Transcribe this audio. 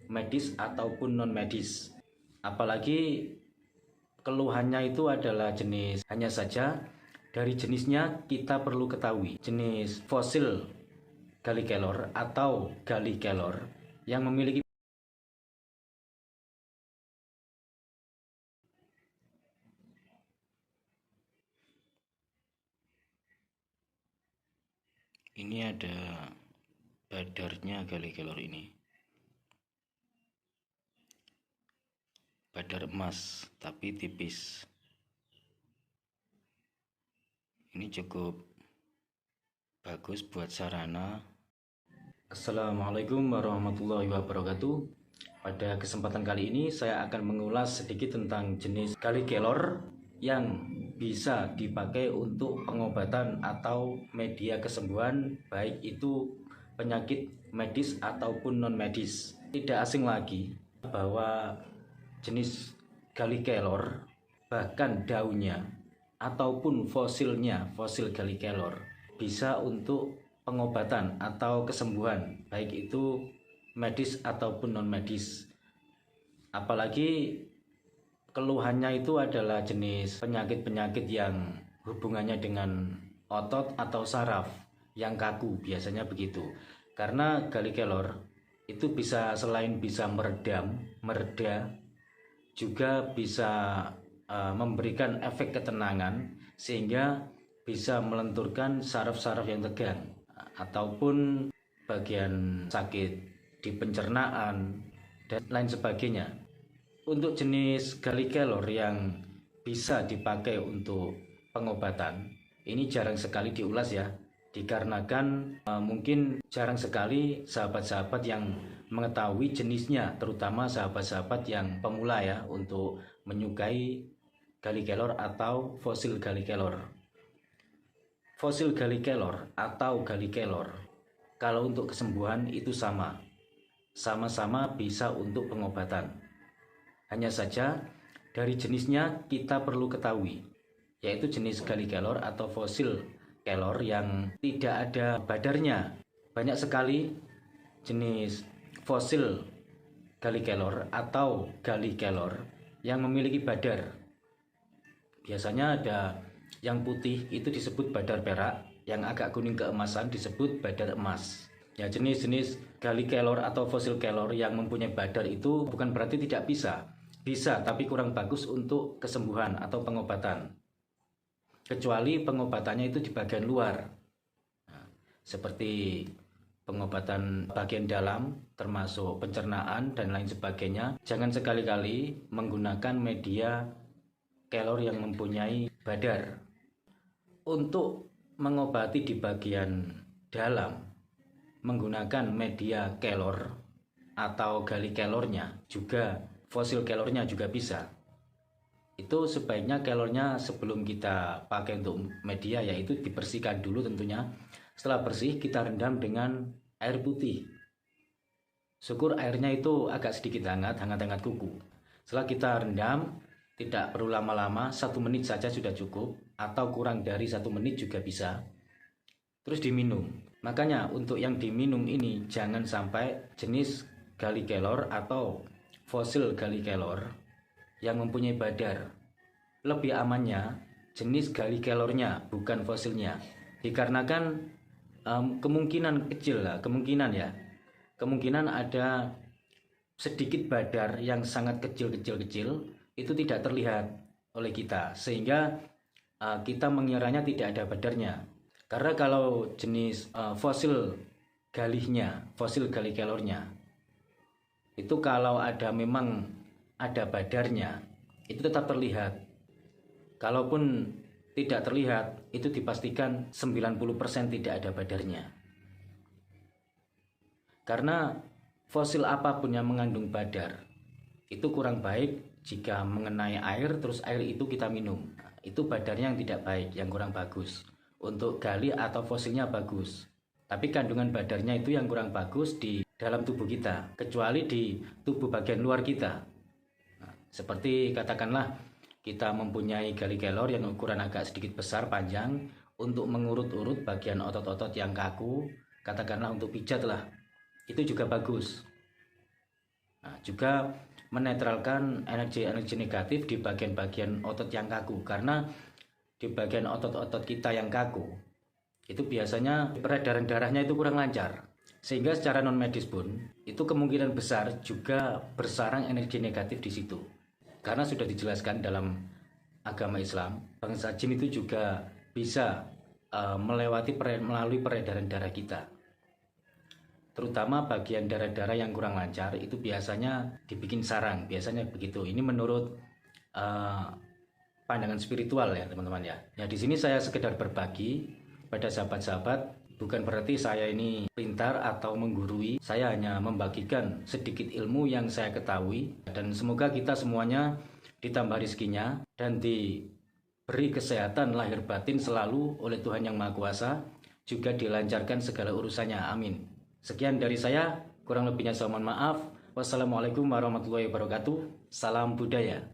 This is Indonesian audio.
medis ataupun non medis. Apalagi keluhannya itu adalah jenis, hanya saja dari jenisnya kita perlu ketahui jenis fosil Gallikelor atau Gallikelor yang memiliki ini ada badarnya Gallikelor ini. Badar emas tapi tipis. Ini cukup bagus buat sarana. Assalamualaikum warahmatullahi wabarakatuh. Pada kesempatan kali ini saya akan mengulas sedikit tentang jenis Gallikelor yang bisa dipakai untuk pengobatan atau media kesembuhan, baik itu penyakit medis ataupun non medis. Tidak asing lagi bahwa jenis Gallikelor, bahkan daunnya ataupun fosilnya, fosil Gallikelor bisa untuk pengobatan atau kesembuhan, baik itu medis ataupun non medis. Apalagi keluhannya itu adalah jenis penyakit-penyakit yang hubungannya dengan otot atau saraf yang kaku, biasanya begitu. Karena Gallikelor itu bisa, selain bisa mereda, juga bisa memberikan efek ketenangan sehingga bisa melenturkan saraf-saraf yang tegang ataupun bagian sakit di pencernaan dan lain sebagainya. Untuk jenis Gallikelor yang bisa dipakai untuk pengobatan ini jarang sekali diulas ya, dikarenakan mungkin jarang sekali sahabat-sahabat yang mengetahui jenisnya, terutama sahabat-sahabat yang pemula ya, untuk menyukai Gallikelor atau fosil Gallikelor. Fosil Gallikelor atau Gallikelor kalau untuk kesembuhan itu sama-sama bisa untuk pengobatan. Hanya saja dari jenisnya kita perlu ketahui, yaitu jenis Gallikelor atau fosil kelor yang tidak ada badarnya. Banyak sekali jenis fosil Gallikelor atau Gallikelor yang memiliki badar. Biasanya ada yang putih itu disebut badar perak, yang agak kuning keemasan disebut badar emas. Ya, jenis-jenis Gallikelor atau fosil kelor yang mempunyai badar itu bukan berarti tidak bisa, tapi kurang bagus untuk kesembuhan atau pengobatan. Kecuali pengobatannya itu di bagian luar, seperti pengobatan bagian dalam termasuk pencernaan dan lain sebagainya. Jangan sekali-kali menggunakan media kelor yang mempunyai badar. Untuk mengobati di bagian dalam menggunakan media kelor atau Gallikelornya juga, fosil kelornya juga bisa. Itu sebaiknya kelornya sebelum kita pakai untuk media, yaitu dibersihkan dulu tentunya. Setelah bersih kita rendam dengan air putih. Syukur airnya itu agak sedikit hangat kuku. Setelah kita rendam, tidak perlu lama-lama, 1 menit saja sudah cukup, atau kurang dari 1 menit juga bisa. Terus diminum. Makanya untuk yang diminum ini jangan sampai jenis Gallikelor atau fosil Gallikelor yang mempunyai badar. Lebih amannya jenis Gallikelornya, bukan fosilnya, dikarenakan kemungkinan kecil lah, kemungkinan ada sedikit badar yang sangat kecil itu tidak terlihat oleh kita, sehingga kita mengiranya tidak ada badarnya. Karena kalau jenis fosil Gallikelornya itu kalau memang ada badarnya itu tetap terlihat. Kalaupun tidak terlihat, itu dipastikan 90% tidak ada badarnya. Karena fosil apapun yang mengandung badar itu kurang baik jika mengenai air terus air itu kita minum. Itu badarnya yang tidak baik, yang kurang bagus. Untuk gali atau fosilnya bagus, tapi kandungan badarnya itu yang kurang bagus di dalam tubuh kita, kecuali di tubuh bagian luar kita. Seperti katakanlah kita mempunyai Gallikelor yang ukuran agak sedikit besar, panjang, untuk mengurut-urut bagian otot-otot yang kaku, katakanlah untuk pijat lah, itu juga bagus. juga menetralkan energi-energi negatif di bagian-bagian otot yang kaku, karena di bagian otot-otot kita yang kaku itu biasanya peredaran darahnya itu kurang lancar, sehingga secara non medis pun itu kemungkinan besar juga bersarang energi negatif di situ. Karena sudah dijelaskan dalam agama Islam, bangsa jin itu juga bisa melalui peredaran darah kita. Terutama bagian darah-darah yang kurang lancar itu biasanya dibikin sarang, biasanya begitu. Ini menurut pandangan spiritual ya teman-teman ya. Ya di sini saya sekedar berbagi pada sahabat-sahabat, bukan berarti saya ini pintar atau menggurui. Saya hanya membagikan sedikit ilmu yang saya ketahui, dan semoga kita semuanya ditambah rezekinya dan diberi kesehatan lahir batin selalu oleh Tuhan Yang Maha Kuasa, juga dilancarkan segala urusannya. Amin. Sekian dari saya, kurang lebihnya saya mohon maaf. Wassalamualaikum warahmatullahi wabarakatuh. Salam budaya.